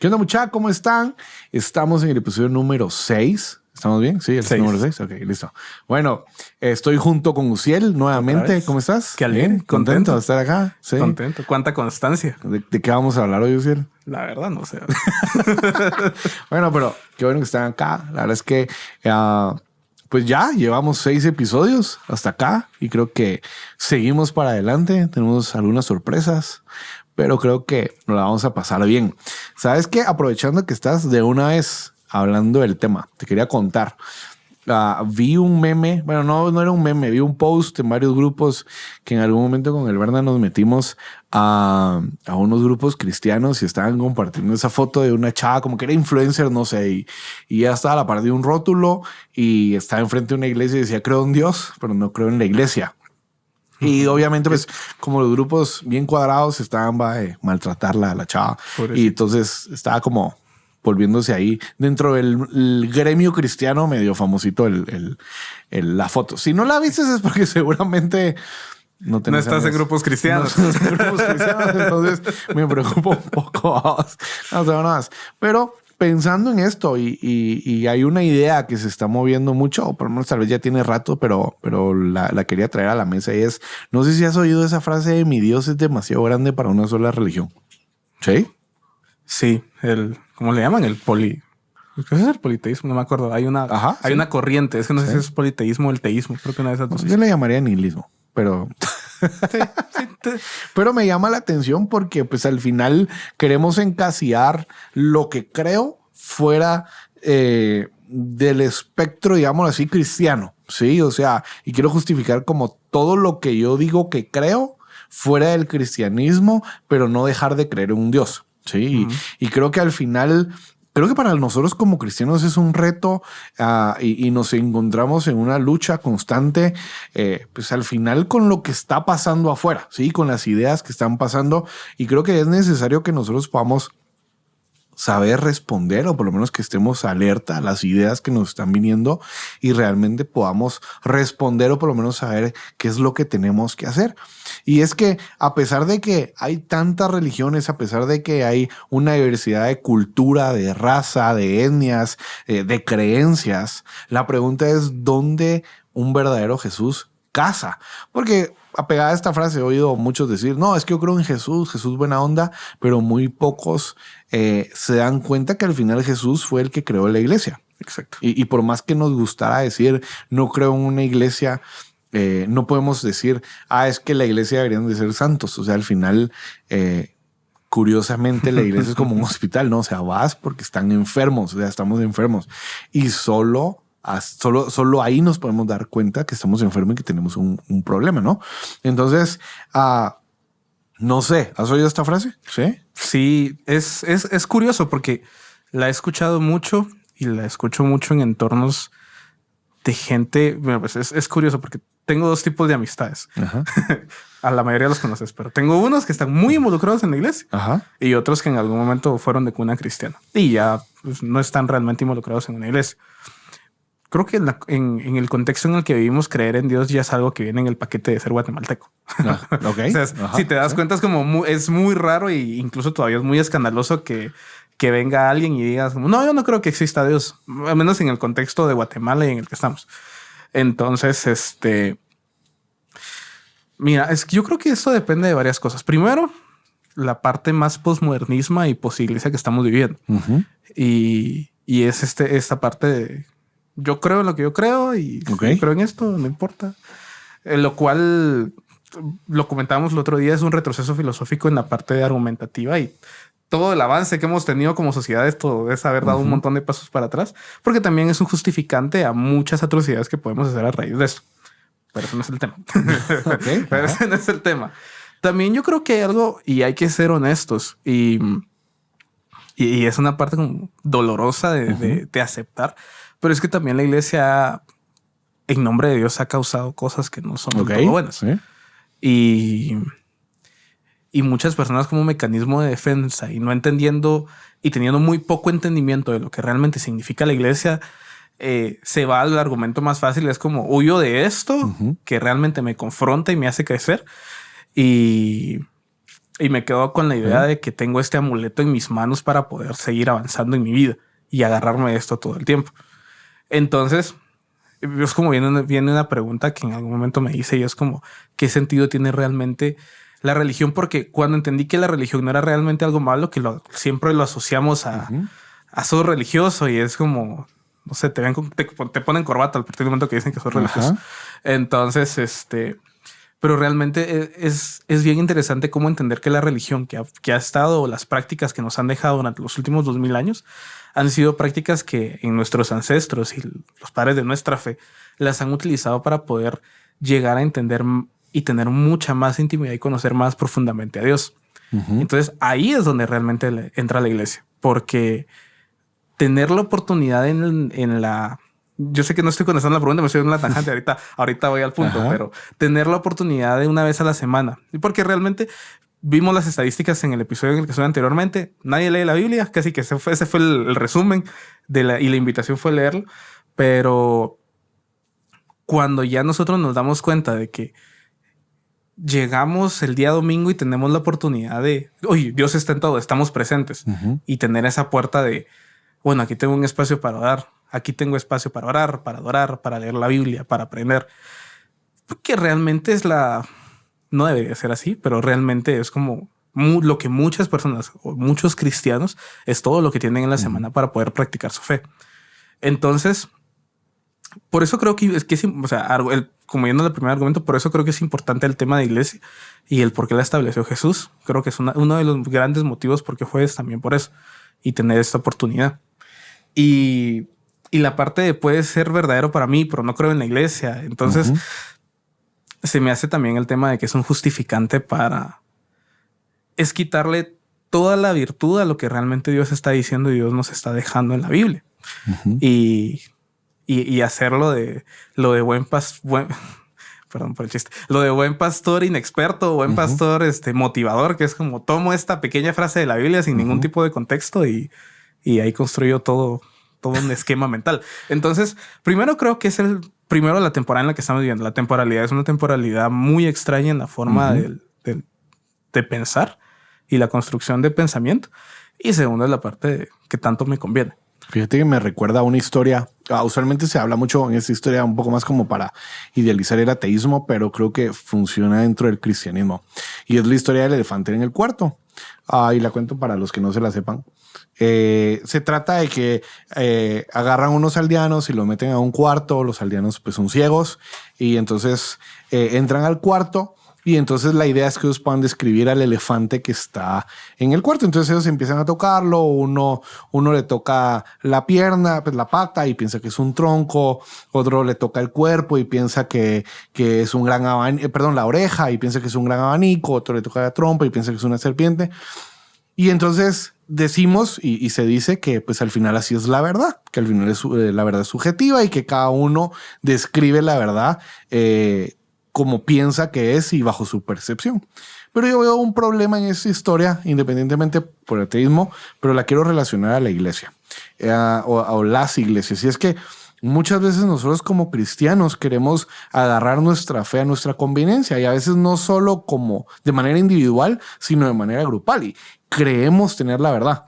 ¿Qué onda, muchachos? ¿Cómo están? Estamos en el episodio número 6. ¿Estamos bien? Sí, el número 6. Ok, listo. Bueno, estoy junto con Uciel nuevamente. ¿Cómo estás? Qué alegre. Bien, contento de estar acá. Sí. Contento. ¿Cuánta constancia? ¿De qué vamos a hablar hoy, Uciel? La verdad, no sé. Bueno, pero qué bueno que están acá. La verdad es que pues ya llevamos 6 episodios hasta acá y creo que seguimos para adelante. Tenemos algunas sorpresas, pero creo que nos la vamos a pasar bien. ¿Sabes qué? Aprovechando que estás de una vez hablando del tema, te quería contar. Vi un meme, bueno, no era un meme, vi un post en varios grupos que en algún momento con el Berna nos metimos a unos grupos cristianos y estaban compartiendo esa foto de una chava como que era influencer, no sé, y ya estaba a la par de un rótulo y estaba enfrente de una iglesia y decía creo en Dios, pero no creo en la iglesia. Y obviamente, pues, como los grupos bien cuadrados estaban maltratarla a la chava. Y entonces estaba como volviéndose ahí dentro del gremio cristiano medio famosito la foto. Si no la viste es porque seguramente no estás en grupos cristianos. No estás en grupos cristianos, entonces me preocupa un poco. No sé nada más. Pero pensando en esto y hay una idea que se está moviendo mucho, o por lo menos tal vez ya tiene rato, pero la quería traer a la mesa y es, no sé si has oído esa frase de mi Dios es demasiado grande para una sola religión. ¿Sí? Sí, ¿cómo le llaman? ¿Qué es el politeísmo? No me acuerdo. Hay una corriente. Es que no sé si es politeísmo o el teísmo. Creo que una de esas dos. Yo le llamaría nihilismo, pero... Pero me llama la atención porque pues al final queremos encasillar lo que creo fuera del espectro, digamos así, cristiano. Sí, o sea, y quiero justificar como todo lo que yo digo que creo fuera del cristianismo, pero no dejar de creer en un Dios. Sí, y creo que al final, creo que para nosotros como cristianos es un reto y nos encontramos en una lucha constante, pues al final con lo que está pasando afuera, sí, con las ideas que están pasando. Y creo que es necesario que nosotros podamos saber responder o por lo menos que estemos alerta a las ideas que nos están viniendo y realmente podamos responder o por lo menos saber qué es lo que tenemos que hacer. Y es que a pesar de que hay tantas religiones, a pesar de que hay una diversidad de cultura, de raza, de etnias, de creencias, la pregunta es ¿dónde un verdadero Jesús casa? Porque apegada a esta frase he oído muchos decir, no, es que yo creo en Jesús buena onda, pero muy pocos se dan cuenta que al final Jesús fue el que creó la iglesia. Exacto. Y por más que nos gustara decir, no creo en una iglesia, no podemos decir, es que la iglesia deberían de ser santos. O sea, al final, curiosamente, la iglesia es como un hospital, ¿no? O sea, vas porque están enfermos, o sea, estamos enfermos. Y solo ahí nos podemos dar cuenta que estamos enfermos y que tenemos un problema, ¿no? Entonces, no sé, ¿has oído esta frase? Sí. Sí, es curioso porque la he escuchado mucho y la escucho mucho en entornos de gente. Bueno, pues es curioso porque tengo dos tipos de amistades. Ajá. A la mayoría los conoces, pero tengo unos que están muy involucrados en la iglesia. Ajá. Y otros que en algún momento fueron de cuna cristiana y ya pues, no están realmente involucrados en una iglesia. Creo que en el contexto en el que vivimos, creer en Dios ya es algo que viene en el paquete de ser guatemalteco. Okay. O sea, si te das cuenta, es muy raro e incluso todavía es muy escandaloso que venga alguien y digas, no, yo no creo que exista Dios, al menos en el contexto de Guatemala y en el que estamos. Entonces, mira, es que yo creo que esto depende de varias cosas. Primero, la parte más posmodernismo y posiglesia que estamos viviendo. Y es esta parte de yo creo en lo que yo creo y yo creo en esto, no importa. Lo cual lo comentábamos el otro día, es un retroceso filosófico en la parte argumentativa y todo el avance que hemos tenido como sociedad, esto es haber dado un montón de pasos para atrás, porque también es un justificante a muchas atrocidades que podemos hacer a raíz de esto. Pero eso no es el tema. Pero ese no es el tema. También yo creo que hay algo y hay que ser honestos y es una parte como dolorosa de aceptar. Pero es que también la iglesia, en nombre de Dios, ha causado cosas que no son todo buenas. ¿Sí? Y muchas personas como mecanismo de defensa y no entendiendo y teniendo muy poco entendimiento de lo que realmente significa la iglesia, se va al argumento más fácil. Es como huyo de esto que realmente me confronta y me hace crecer. Y Y me quedo con la idea de que tengo este amuleto en mis manos para poder seguir avanzando en mi vida y agarrarme de esto todo el tiempo. Entonces, es como viene una pregunta que en algún momento me hice y es como, ¿qué sentido tiene realmente la religión? Porque cuando entendí que la religión no era realmente algo malo, que siempre lo asociamos a sos religioso y es como, no sé, te ponen corbata al partir del momento que dicen que sos religioso. Entonces, pero realmente es bien interesante cómo entender que la religión que ha estado, o las prácticas que nos han dejado durante los últimos 2000 años, han sido prácticas que en nuestros ancestros y los padres de nuestra fe las han utilizado para poder llegar a entender y tener mucha más intimidad y conocer más profundamente a Dios. Entonces ahí es donde realmente entra la iglesia, porque tener la oportunidad en la... Yo sé que no estoy contestando la pregunta, me estoy en la tangente. ahorita voy al punto, pero tener la oportunidad de una vez a la semana. Y porque realmente vimos las estadísticas en el episodio en el que estuve anteriormente. Nadie lee la Biblia, casi que ese fue el resumen y la invitación fue leerlo. Pero cuando ya nosotros nos damos cuenta de que llegamos el día domingo y tenemos la oportunidad de, oye, Dios está en todo, estamos presentes, y tener esa puerta de, bueno, aquí tengo un espacio para orar. Aquí tengo espacio para orar, para adorar, para leer la Biblia, para aprender. Porque realmente no debería ser así, pero realmente es como lo que muchas personas o muchos cristianos es todo lo que tienen en la semana para poder practicar su fe. Entonces, por eso creo que o sea, como yendo al primer argumento, por eso creo que es importante el tema de iglesia y el por qué la estableció Jesús. Creo que es uno de los grandes motivos por qué fue también por eso y tener esta oportunidad. Y la parte de puede ser verdadero para mí, pero no creo en la iglesia. Entonces se me hace también el tema de que es un justificante es quitarle toda la virtud a lo que realmente Dios está diciendo y Dios nos está dejando en la Biblia. Y hacerlo lo de buen pastor, perdón por el chiste, lo de buen pastor inexperto, buen pastor motivador, que es como tomo esta pequeña frase de la Biblia sin ningún tipo de contexto y ahí construyo todo un esquema mental. Entonces, primero creo que es la temporada en la que estamos viviendo. La temporalidad es una temporalidad muy extraña en la forma de pensar y la construcción de pensamiento. Y segundo es la parte que tanto me conviene. Fíjate que me recuerda a una historia. Usualmente se habla mucho en esta historia un poco más como para idealizar el ateísmo, pero creo que funciona dentro del cristianismo. Y es la historia del elefante en el cuarto. Y la cuento para los que no se la sepan. Se trata de que agarran unos aldeanos y los meten a un cuarto. Los aldeanos pues son ciegos y entonces entran al cuarto y entonces la idea es que ellos puedan describir al elefante que está en el cuarto. Entonces ellos empiezan a tocarlo. Uno le toca la pierna, pues la pata y piensa que es un tronco. Otro le toca el cuerpo y piensa que es un gran abanico, la oreja y piensa que es un gran abanico. Otro le toca la trompa y piensa que es una serpiente. Y entonces decimos y se dice que pues al final así es la verdad, que al final la verdad es subjetiva y que cada uno describe la verdad como piensa que es y bajo su percepción. Pero yo veo un problema en esta historia, independientemente por el ateísmo, pero la quiero relacionar a la iglesia o las iglesias. Y es que muchas veces nosotros como cristianos queremos agarrar nuestra fe a nuestra conveniencia y a veces no solo como de manera individual, sino de manera grupal y creemos tener la verdad.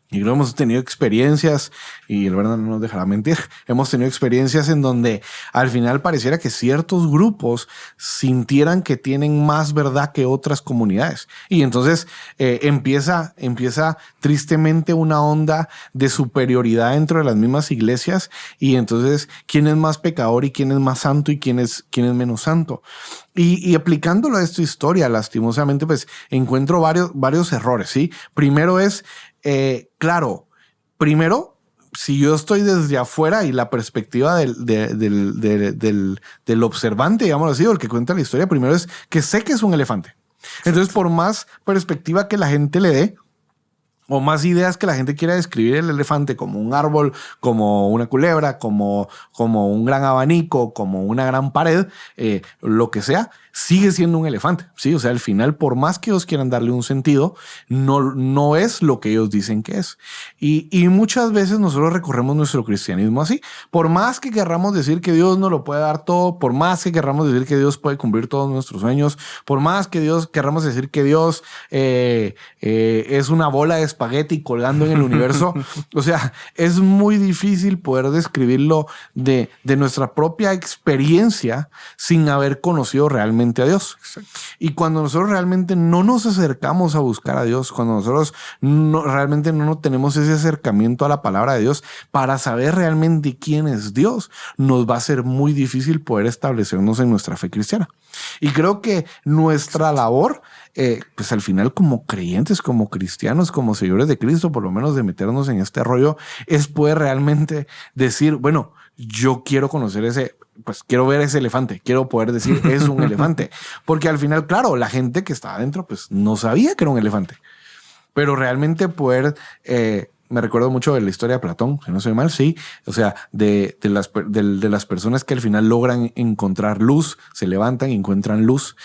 Y luego hemos tenido experiencias, y el verdad no nos dejará mentir, hemos tenido experiencias en donde al final pareciera que ciertos grupos sintieran que tienen más verdad que otras comunidades. Y entonces empieza tristemente una onda de superioridad dentro de las mismas iglesias. Y entonces, ¿quién es más pecador y quién es más santo y quién es menos santo? Y aplicándolo a esta historia, lastimosamente, pues encuentro varios errores, ¿sí? Primero es... claro, primero, si yo estoy desde afuera y la perspectiva del observante, digamos así, o el que cuenta la historia, primero es que sé que es un elefante. Entonces, por más perspectiva que la gente le dé, o más ideas que la gente quiera describir el elefante como un árbol, como una culebra, como un gran abanico, como una gran pared, lo que sea, sigue siendo un elefante, ¿sí? O sea, al final, por más que ellos quieran darle un sentido, no es lo que ellos dicen que es. Y muchas veces nosotros recorremos nuestro cristianismo así. Por más que querramos decir que Dios nos lo puede dar todo, por más que querramos decir que Dios puede cumplir todos nuestros sueños, por más que querramos decir que Dios es una bola de espagueti colgando en el universo, o sea, es muy difícil poder describirlo de nuestra propia experiencia sin haber conocido realmente a Dios. Exacto. Y cuando nosotros realmente no nos acercamos a buscar a Dios, cuando nosotros realmente no tenemos ese acercamiento a la palabra de Dios para saber realmente quién es Dios, nos va a ser muy difícil poder establecernos en nuestra fe cristiana. Y creo que nuestra labor, pues al final como creyentes, como cristianos, como seguidores de Cristo, por lo menos de meternos en este rollo, es poder realmente decir, bueno, yo quiero conocer pues quiero ver ese elefante, quiero poder decir es un elefante, porque al final, claro, la gente que estaba adentro pues no sabía que era un elefante, pero realmente poder, me recuerdo mucho de la historia de Platón, si no soy mal, sí, o sea, de las personas que al final logran encontrar luz, se levantan y encuentran luz.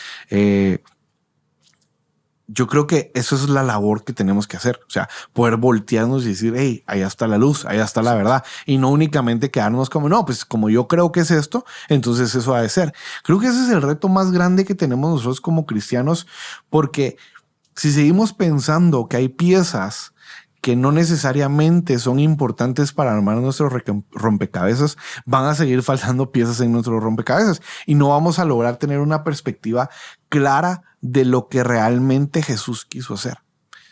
Yo creo que eso es la labor que tenemos que hacer. O sea, poder voltearnos y decir, hey, allá está la luz, allá está la verdad. Y no únicamente quedarnos como, no, pues como yo creo que es esto, entonces eso ha de ser. Creo que ese es el reto más grande que tenemos nosotros como cristianos, porque si seguimos pensando que hay piezas que no necesariamente son importantes para armar nuestro rompecabezas, van a seguir faltando piezas en nuestro rompecabezas y no vamos a lograr tener una perspectiva clara de lo que realmente Jesús quiso hacer.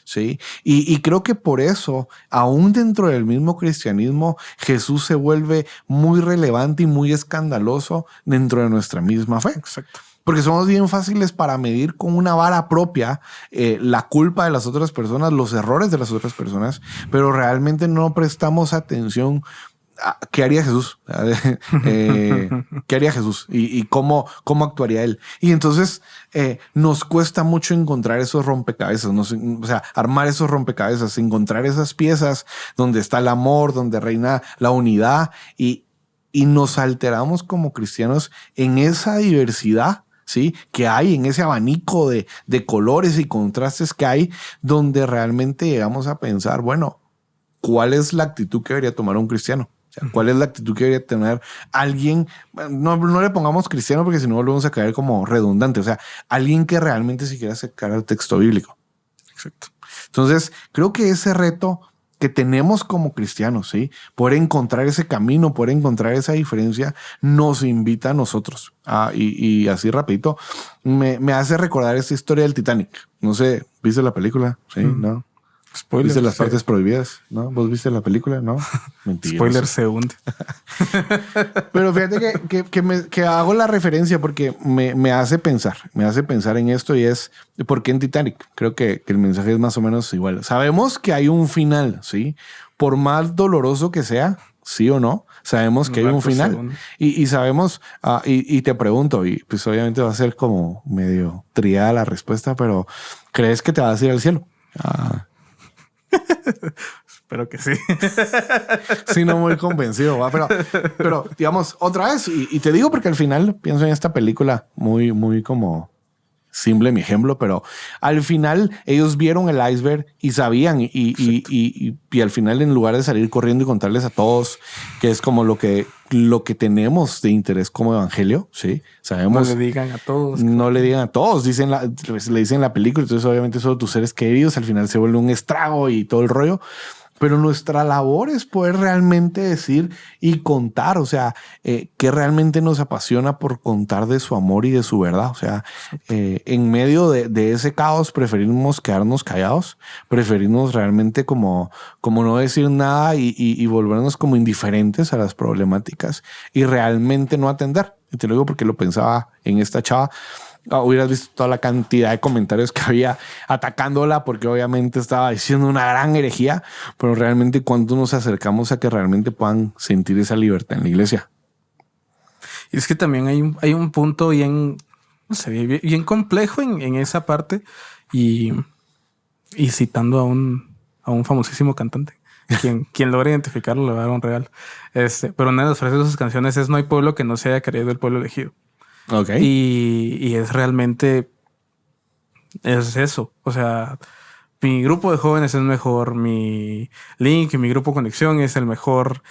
¿Sí? Y creo que por eso, aún dentro del mismo cristianismo, Jesús se vuelve muy relevante y muy escandaloso dentro de nuestra misma fe. Exacto. Porque somos bien fáciles para medir con una vara propia la culpa de las otras personas, los errores de las otras personas, pero realmente no prestamos atención a qué haría Jesús, qué haría Jesús y cómo actuaría él. Y entonces nos cuesta mucho encontrar esos rompecabezas, o sea, armar esos rompecabezas, encontrar esas piezas donde está el amor, donde reina la unidad y nos alteramos como cristianos en esa diversidad, ¿sí? Que hay en ese abanico de colores y contrastes que hay, donde realmente llegamos a pensar, bueno, ¿cuál es la actitud que debería tomar un cristiano? O sea, ¿cuál es la actitud que debería tener alguien? No le pongamos cristiano porque si no volvemos a caer como redundante. O sea, alguien que realmente se quiera acercar al texto bíblico. Exacto. Entonces, creo que ese reto que tenemos como cristianos, ¿sí? Poder encontrar ese camino, poder encontrar esa diferencia, nos invita a nosotros. Y así rapidito, me hace recordar esta historia del Titanic. No sé, ¿viste la película? Sí, ¿no? Spoiler. ¿Viste las partes prohibidas? ¿No? ¿Vos viste la película? No. Mentira. Spoiler se hunde. Pero fíjate que hago la referencia porque me hace pensar en esto y es por qué en Titanic. Creo que el mensaje es más o menos igual. Sabemos que hay un final, ¿sí? Por más doloroso que sea, sí o no, sabemos que hay un final. Y sabemos, y te pregunto, y pues obviamente va a ser como medio triada la respuesta, pero ¿crees que te vas a ir al cielo? Espero que sí. Sí, no muy convencido, ¿va? Pero digamos, otra vez, y te digo porque al final pienso en esta película muy, muy como simple mi ejemplo, pero al final ellos vieron el iceberg y sabían y al final en lugar de salir corriendo y contarles a todos que es como lo que tenemos de interés como evangelio, sí, sabemos. No le digan a todos. No le digan a todos, le dicen en la película, entonces obviamente solo tus seres queridos al final se vuelve un estrago y todo el rollo. Pero nuestra labor es poder realmente decir y contar, o sea, que realmente nos apasiona por contar de su amor y de su verdad. O sea, en medio de ese caos preferimos quedarnos callados, preferimos realmente como no decir nada y volvernos como indiferentes a las problemáticas y realmente no atender. Y te lo digo porque lo pensaba en esta chava. Hubieras visto toda la cantidad de comentarios que había atacándola porque obviamente estaba diciendo una gran herejía, pero realmente cuando nos acercamos a que realmente puedan sentir esa libertad en la iglesia. Y es que también hay un punto bien, no sé, bien complejo en esa parte y citando a un famosísimo cantante. Quien logra identificarlo le va a dar un regal. Pero una de las frases de sus canciones es: no hay pueblo que no se haya creído el pueblo elegido. Ok. Y es realmente, es eso. O sea, mi grupo de jóvenes es mejor, mi link y mi grupo conexión es el mejor.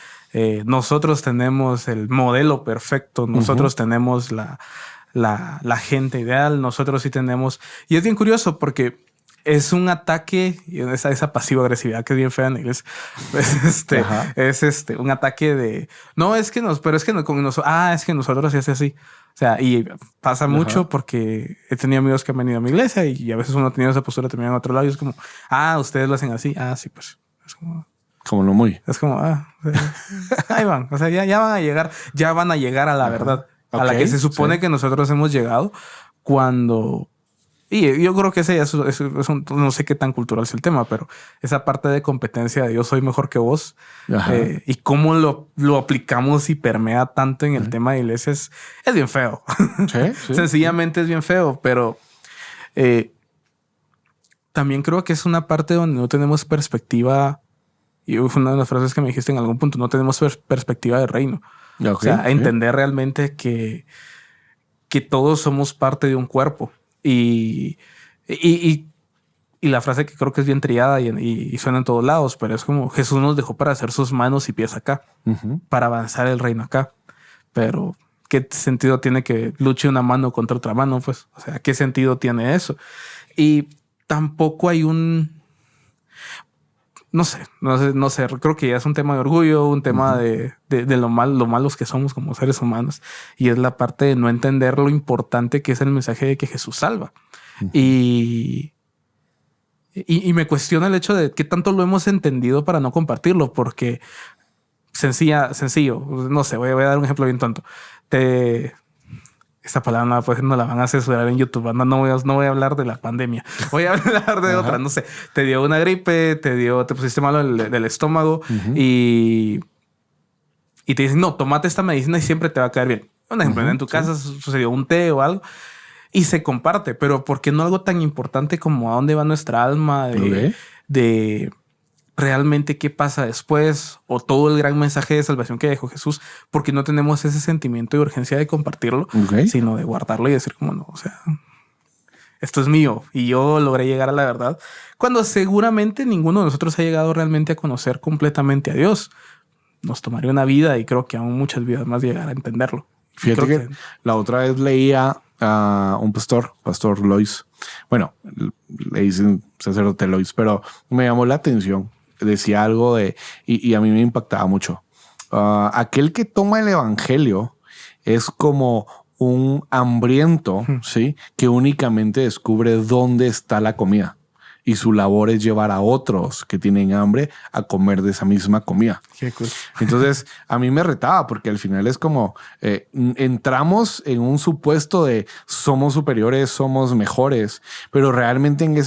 Nosotros tenemos el modelo perfecto, nosotros tenemos la gente ideal, nosotros sí tenemos. Y es bien curioso porque es un ataque, esa pasiva agresividad que es bien fea en inglés. Ajá. Es un ataque de no, es que pero es que no, con nosotros, es que nosotros se hace así. O sea, y pasa Ajá. mucho porque he tenido amigos que han venido a mi iglesia y a veces uno ha tenido esa postura también en otro lado y es como, ustedes lo hacen así. Sí, pues Como no muy. es como, o sea, ahí van. O sea, ya van a llegar a la Ajá. verdad, a Ok, la que se sí. supone que nosotros hemos llegado cuando. Y yo creo que ese ya no sé qué tan cultural es el tema, pero esa parte de competencia de yo soy mejor que vos Ajá. y cómo lo aplicamos y permea tanto en el tema de iglesias es bien feo. Sí, sí. Sencillamente es bien feo, pero también creo que es una parte donde no tenemos perspectiva. Y fue una de las frases que me dijiste en algún punto, no tenemos perspectiva de reino. Ok, O sea, sí. entender realmente que todos somos parte de un cuerpo. Y la frase que creo que es bien triada y suena en todos lados, pero es como Jesús nos dejó para hacer sus manos y pies acá, Ujú. para avanzar el reino acá. Pero, ¿qué sentido tiene que luche una mano contra otra mano? Pues, o sea, ¿qué sentido tiene eso? Y tampoco hay no sé, creo que ya es un tema de orgullo, un tema de lo malos que somos como seres humanos. Y es la parte de no entender lo importante que es el mensaje de que Jesús salva. Y me cuestiona el hecho de qué tanto lo hemos entendido para no compartirlo, porque sencillo, no sé, voy a dar un ejemplo bien tonto. Esta palabra pues, no la van a censurar en YouTube. No voy a hablar de la pandemia. Voy a hablar de otra. No sé. Te dio una gripe, te pusiste malo del estómago Ujú. y te dicen, no, tomate esta medicina y siempre te va a caer bien. Un ejemplo, Ujú. en tu Sí. casa sucedió un té o algo y se comparte, pero ¿por qué no algo tan importante como a dónde va nuestra alma Ok. de realmente qué pasa después o todo el gran mensaje de salvación que dejó Jesús? Porque no tenemos ese sentimiento de urgencia de compartirlo, Ok. sino de guardarlo y decir como no, o sea, esto es mío y yo logré llegar a la verdad cuando seguramente ninguno de nosotros ha llegado realmente a conocer completamente a Dios. Nos tomaría una vida y creo que aún muchas vidas más llegar a entenderlo. Y Fíjate creo que la otra vez leía a un pastor Lois. Bueno, le dicen sacerdote Lois, pero me llamó la atención. Decía algo y a mí me impactaba mucho. Aquel que toma el evangelio es como un hambriento, ¿sí? Que únicamente descubre dónde está la comida. Y su labor es llevar a otros que tienen hambre a comer de esa misma comida. qué cool. Entonces, a mí me retaba porque al final es como entramos en un supuesto de somos superiores, somos mejores, pero realmente en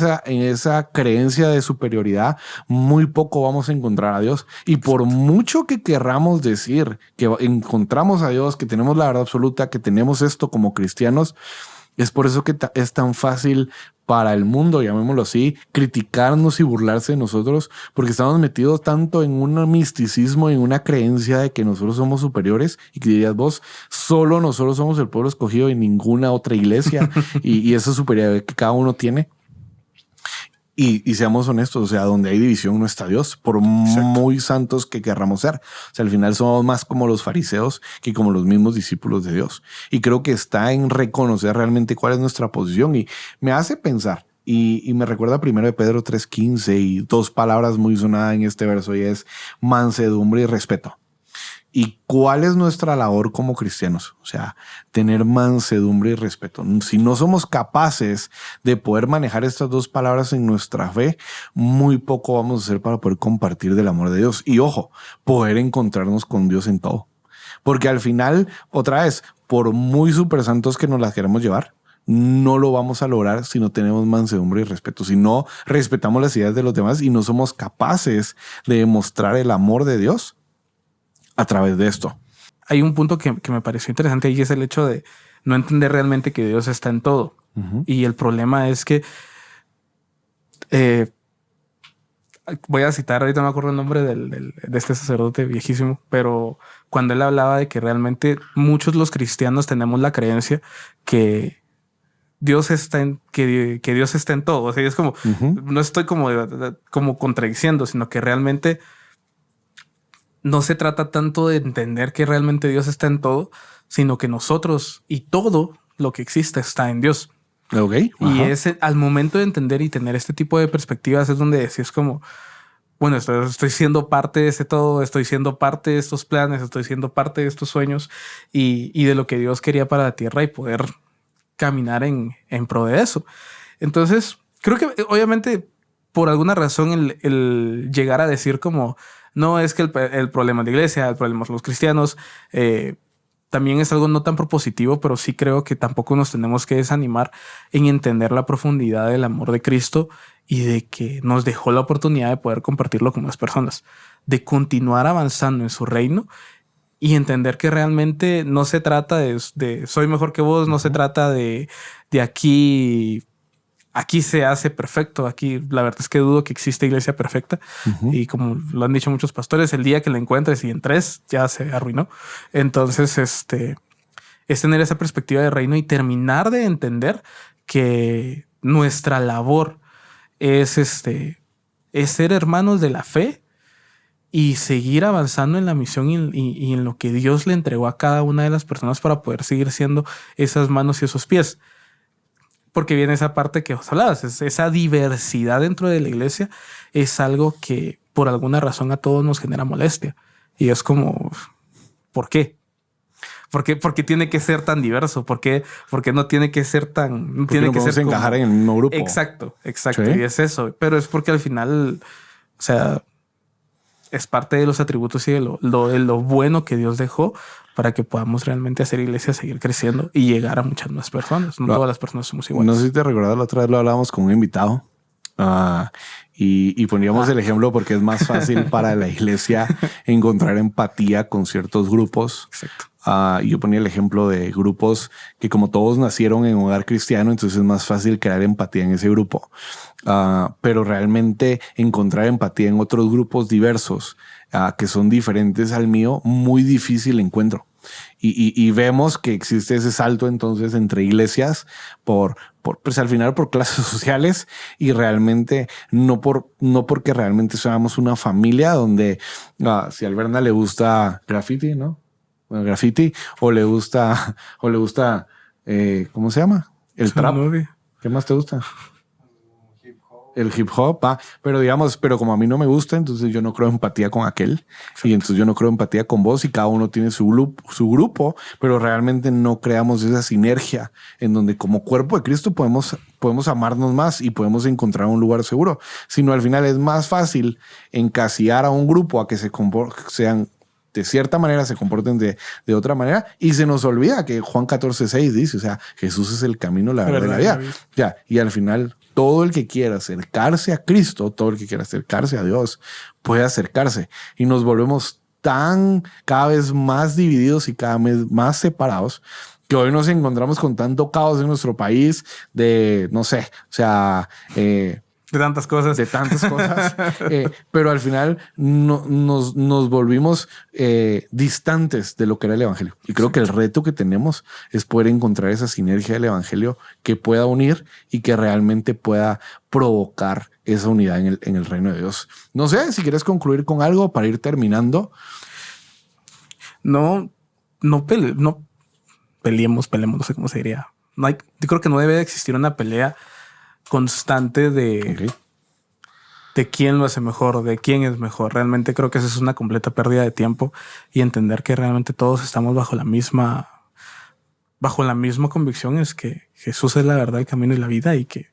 esa creencia de superioridad muy poco vamos a encontrar a Dios. Y por mucho que querramos decir que encontramos a Dios, que tenemos la verdad absoluta, que tenemos esto como cristianos, es por eso que es tan fácil para el mundo, llamémoslo así, criticarnos y burlarse de nosotros, porque estamos metidos tanto en un misticismo, en una creencia de que nosotros somos superiores y que dirías vos, solo nosotros somos el pueblo escogido y ninguna otra iglesia y esa superioridad que cada uno tiene. Y seamos honestos, o sea, donde hay división no está Dios, por Exacto. muy santos que querramos ser. O sea, al final somos más como los fariseos que como los mismos discípulos de Dios. Y creo que está en reconocer realmente cuál es nuestra posición. Y me hace pensar, y me recuerda primero de Pedro 3:15 y dos palabras muy sonadas en este verso y es mansedumbre y respeto. ¿Y cuál es nuestra labor como cristianos? O sea, tener mansedumbre y respeto. Si no somos capaces de poder manejar estas dos palabras en nuestra fe, muy poco vamos a hacer para poder compartir del amor de Dios. Y ojo, poder encontrarnos con Dios en todo. Porque al final, otra vez, por muy super santos que nos las queremos llevar, no lo vamos a lograr si no tenemos mansedumbre y respeto, si no respetamos las ideas de los demás y no somos capaces de demostrar el amor de Dios a través de esto. Hay un punto que me pareció interesante y es el hecho de no entender realmente que Dios está en todo. Y el problema es que voy a citar, ahorita no me acuerdo el nombre de este sacerdote viejísimo, pero cuando él hablaba de que realmente muchos los cristianos tenemos la creencia que Dios está que Dios está en todo. O sea, es como, no estoy como contradiciendo, sino que realmente no se trata tanto de entender que realmente Dios está en todo, sino que nosotros y todo lo que existe está en Dios. Okay. Y es al momento de entender y tener este tipo de perspectivas es donde decís como, bueno, estoy siendo parte de ese todo, estoy siendo parte de estos planes, estoy siendo parte de estos sueños y de lo que Dios quería para la tierra y poder caminar en pro de eso. Entonces, creo que obviamente por alguna razón el llegar a decir como, no es que el problema es la iglesia, el problema son los cristianos, también es algo no tan propositivo, pero sí creo que tampoco nos tenemos que desanimar en entender la profundidad del amor de Cristo y de que nos dejó la oportunidad de poder compartirlo con más personas, de continuar avanzando en su reino y entender que realmente no se trata de soy mejor que vos, no se trata de aquí se hace perfecto. Aquí la verdad es que dudo que exista iglesia perfecta. Y como lo han dicho muchos pastores, el día que la encuentres y en 3 ya se arruinó. Entonces, es tener esa perspectiva de reino y terminar de entender que nuestra labor es ser hermanos de la fe y seguir avanzando en la misión y en lo que Dios le entregó a cada una de las personas para poder seguir siendo esas manos y esos pies. Porque viene esa parte que os hablabas, esa diversidad dentro de la iglesia es algo que por alguna razón a todos nos genera molestia. Y es como, ¿por qué? ¿Por qué tiene que ser tan diverso? ¿Por qué no tiene que ser tan... No tiene que ser encajar en el mismo grupo. Exacto. ¿Sí? Y es eso. Pero es porque al final, o sea, es parte de los atributos y de lo bueno que Dios dejó para que podamos realmente hacer iglesia, seguir creciendo y llegar a muchas más personas. No todas las personas somos iguales. No sé si te recuerdas, la otra vez lo hablábamos con un invitado y poníamos el ejemplo porque es más fácil para la iglesia encontrar empatía con ciertos grupos. Exacto. Y yo ponía el ejemplo de grupos que como todos nacieron en un hogar cristiano, entonces es más fácil crear empatía en ese grupo. Pero realmente encontrar empatía en otros grupos diversos que son diferentes al mío, muy difícil encuentro. Y vemos que existe ese salto entonces entre iglesias pues al final por clases sociales y realmente no porque realmente seamos una familia donde si a Alberna le gusta graffiti, ¿no? Bueno, graffiti o le gusta ¿cómo se llama? El trap. ¿Qué más te gusta? El hip hop, pero como a mí no me gusta, entonces yo no creo empatía con aquel. Exacto. Y entonces yo no creo empatía con vos y cada uno tiene su grupo, pero realmente no creamos esa sinergia en donde como cuerpo de Cristo podemos amarnos más y podemos encontrar un lugar seguro. Sino al final es más fácil encasillar a un grupo a que sean de cierta manera, se comporten de otra manera y se nos olvida que Juan 14:6 dice, o sea, Jesús es el camino, la verdad y la vida. Ya, y al final todo el que quiera acercarse a Cristo, todo el que quiera acercarse a Dios, puede acercarse. Y nos volvemos cada vez más divididos y cada vez más separados, que hoy nos encontramos con tanto caos en nuestro país de, no sé, o sea... de tantas cosas. Pero al final nos volvimos distantes de lo que era el evangelio. Y creo que el reto que tenemos es poder encontrar esa sinergia del evangelio que pueda unir y que realmente pueda provocar esa unidad en el reino de Dios. No sé si quieres concluir con algo para ir terminando. No peleemos, no sé cómo se diría. Yo creo que no debe de existir una pelea constante de quién lo hace mejor, de quién es mejor. Realmente creo que eso es una completa pérdida de tiempo y entender que realmente todos estamos bajo la misma convicción es que Jesús es la verdad, el camino y la vida y que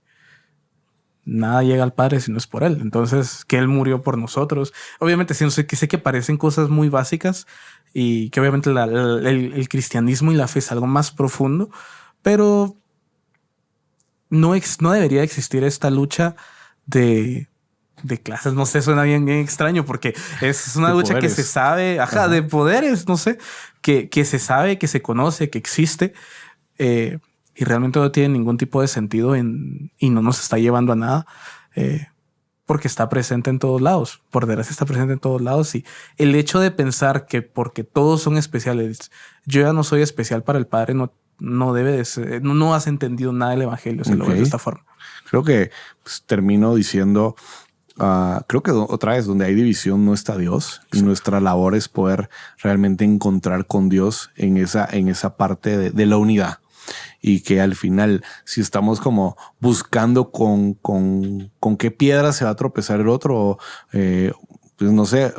nada llega al Padre si no es por él. Entonces, que él murió por nosotros. Obviamente, sí, sé que parecen cosas muy básicas y que obviamente el cristianismo y la fe es algo más profundo, pero no debería existir esta lucha de clases. No sé, suena bien extraño porque es una lucha poderes. Que se sabe, de poderes, no sé, que se sabe, que se conoce, que existe y realmente no tiene ningún tipo de sentido y no nos está llevando a nada. porque está presente en todos lados. Por desgracia está presente en todos lados. Y el hecho de pensar que porque todos son especiales, yo ya no soy especial para el Padre, no debe de ser, no has entendido nada del evangelio si lo ves de esta forma. Creo que pues, termino diciendo, creo que otra vez donde hay división no está Dios, y nuestra labor es poder realmente encontrar con Dios en esa parte de la unidad. Y que al final, si estamos como buscando con qué piedra se va a tropezar el otro, pues no sé,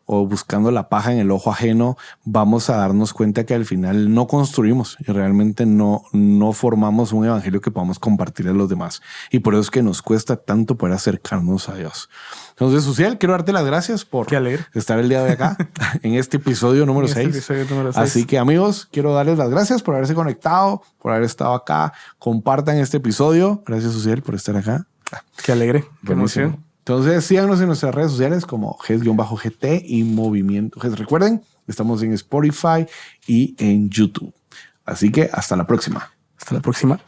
o buscando la paja en el ojo ajeno, vamos a darnos cuenta que al final no construimos y realmente no formamos un evangelio que podamos compartir a los demás. Y por eso es que nos cuesta tanto poder acercarnos a Dios. Entonces, Uziel, quiero darte las gracias por estar el día de hoy acá en este episodio número 6. Así que, amigos, quiero darles las gracias por haberse conectado, por haber estado acá. Compartan este episodio. Gracias, Uziel, por estar acá. Qué alegre, qué emoción. Entonces, síganos en nuestras redes sociales como GES-GT y Movimiento GES. Recuerden, estamos en Spotify y en YouTube. Así que hasta la próxima. Hasta la próxima.